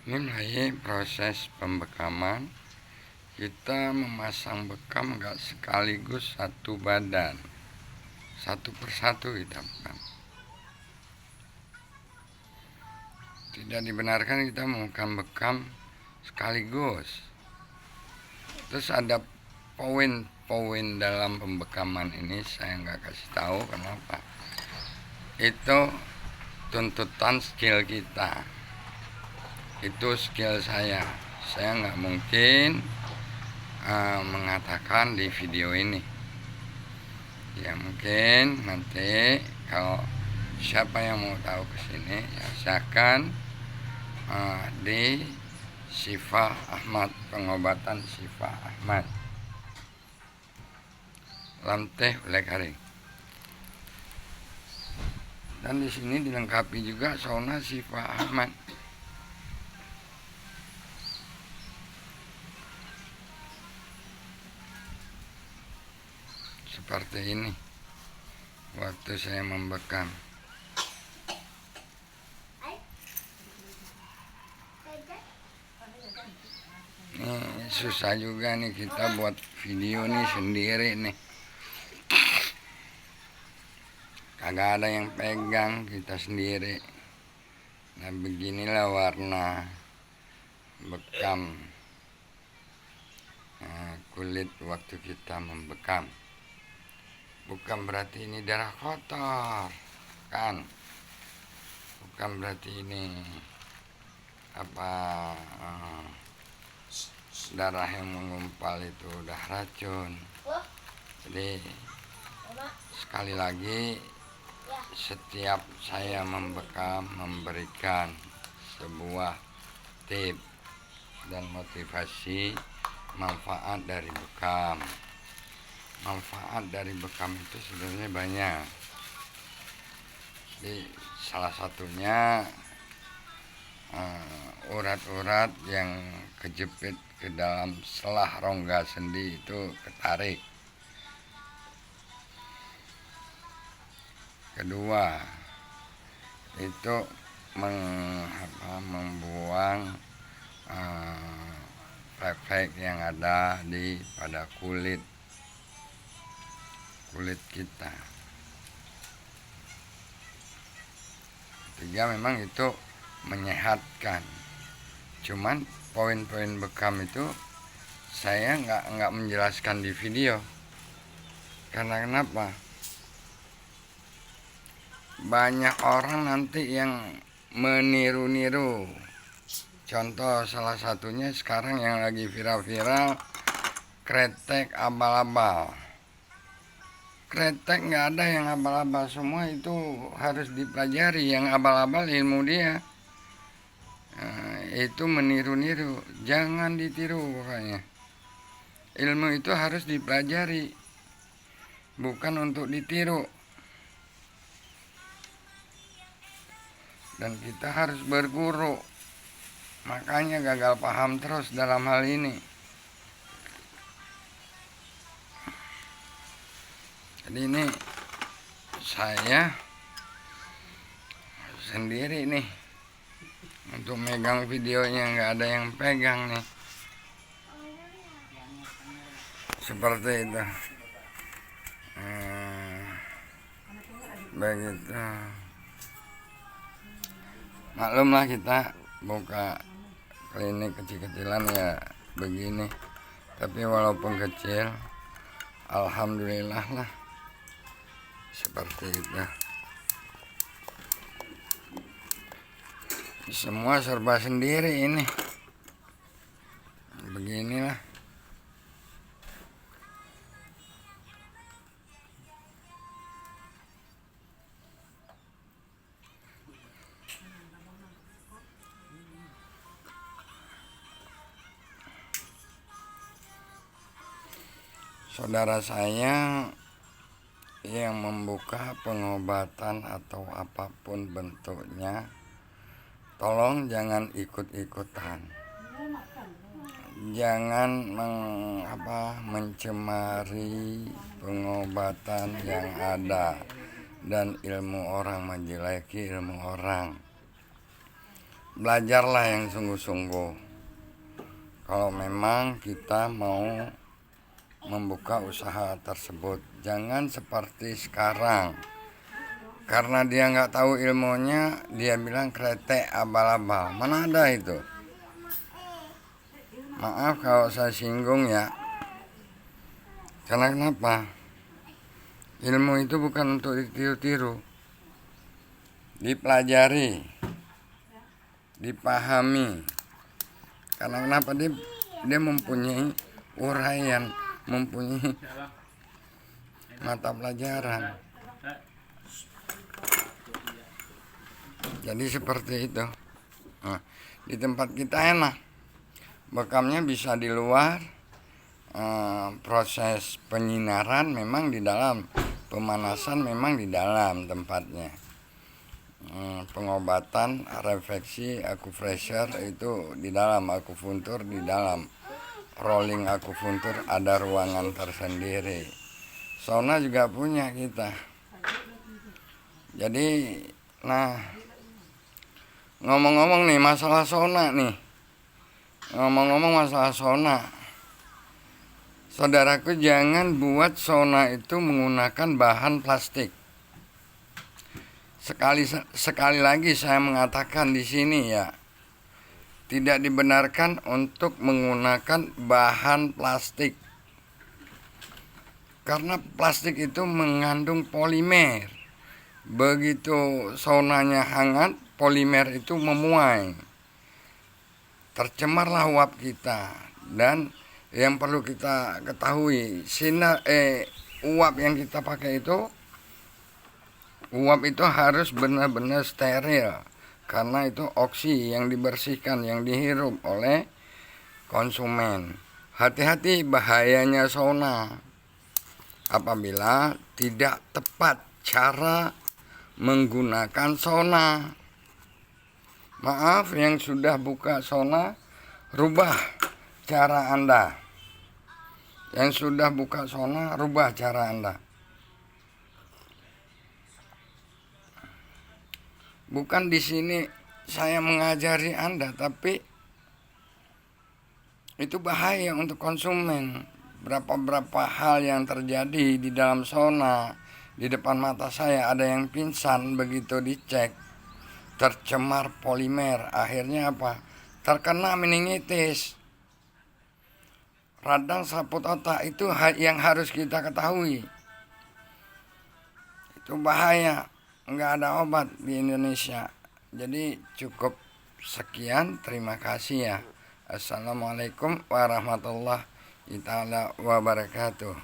Ini mulai proses pembekaman. Kita memasang bekam nggak sekaligus satu badan, satu persatu kita bekam. Tidak dibenarkan kita menggunakan bekam sekaligus. Terus ada poin-poin dalam pembekaman ini saya nggak kasih tahu kenapa. Itu tuntutan skill kita. Itu skill saya nggak mungkin mengatakan di video ini. Ya mungkin nanti kalau siapa yang mau tahu kesini ya silakan di Syifa Ahmad, pengobatan Syifa Ahmad, lanteh oleh kering. Dan di sini dilengkapi juga sauna Syifa Ahmad. Seperti ini waktu saya membekam. Ini susah juga nih kita buat video nih sendiri nih. Kagak ada yang pegang, kita sendiri. Nah beginilah warna bekam kulit waktu kita membekam. Bukan berarti ini darah kotor, kan? Bukan berarti ini darah yang mengumpal itu udah racun. Jadi sekali lagi, setiap saya membekam memberikan sebuah tips dan motivasi manfaat dari bekam. Manfaat dari bekam itu sebenarnya banyak. Jadi salah satunya urat-urat yang kejepit ke dalam selah rongga sendi itu ketarik. Kedua, itu membuang flek yang ada pada kulit kita. Tiga, memang itu menyehatkan. Cuman poin-poin bekam itu saya nggak menjelaskan di video. Karena kenapa? Banyak orang nanti yang meniru-niru. Contoh salah satunya sekarang yang lagi viral-viral, kretek abal-abal. Kretek nggak ada yang abal-abal, semua itu harus dipelajari. Yang abal-abal ilmu dia. Itu meniru-niru, jangan ditiru pokoknya. Ilmu itu harus dipelajari, bukan untuk ditiru. Dan kita harus berguru. Makanya gagal paham terus dalam hal ini. Jadi ini saya sendiri nih, untuk megang videonya nggak ada yang pegang nih. Seperti itu. Begitu. Maklumlah kita buka klinik kecil-kecilan ya begini. Tapi walaupun kecil, alhamdulillah lah. Seperti itu. Semua serba sendiri ini. Beginilah. Saudara saya yang membuka pengobatan atau apapun bentuknya, tolong jangan ikut-ikutan. Jangan mencemari pengobatan yang ada dan ilmu orang, menjeleki ilmu orang. belajarlah yang sungguh-sungguh. Kalau memang kita mau membuka usaha tersebut, jangan seperti sekarang. Karena dia nggak tahu ilmunya, dia bilang kretek abal-abal. Mana ada itu? Maaf kalau saya singgung ya. Karena kenapa? Ilmu itu bukan untuk ditiru-tiru. Dipelajari, dipahami. Karena kenapa? Dia mempunyai uraian, mempunyai mata pelajaran. Jadi seperti itu. Nah, di tempat kita enak, bekamnya bisa di luar, proses penyinaran memang di dalam, pemanasan memang di dalam tempatnya, pengobatan, refleksi, akupressure itu di dalam, akupuntur di dalam, rolling akupuntur ada ruangan tersendiri, sauna juga punya kita. Jadi, nah, ngomong-ngomong nih masalah sauna nih. Ngomong-ngomong masalah sauna. Saudaraku, jangan buat sauna itu menggunakan bahan plastik. Sekali lagi saya mengatakan di sini ya. Tidak dibenarkan untuk menggunakan bahan plastik. Karena plastik itu mengandung polimer. Begitu saunanya hangat, polimer itu memuai, tercemarlah uap kita. Dan yang perlu kita ketahui, uap yang kita pakai itu, uap itu harus benar-benar steril, karena itu oksi yang dibersihkan, yang dihirup oleh konsumen. Hati-hati bahayanya sauna apabila tidak tepat cara menggunakan sauna. Maaf yang sudah buka sauna, rubah cara Anda. Yang sudah buka sauna, rubah cara Anda. Bukan di sini saya mengajari Anda, tapi itu bahaya untuk konsumen. Berapa hal yang terjadi di dalam sauna. Di depan mata saya ada yang pingsan begitu dicek, tercemar polimer. Akhirnya apa? Terkena meningitis, radang saput otak. Itu yang harus kita ketahui. Itu bahaya, nggak ada obat di Indonesia. Jadi cukup sekian, terima kasih ya. Assalamualaikum warahmatullahi wabarakatuh.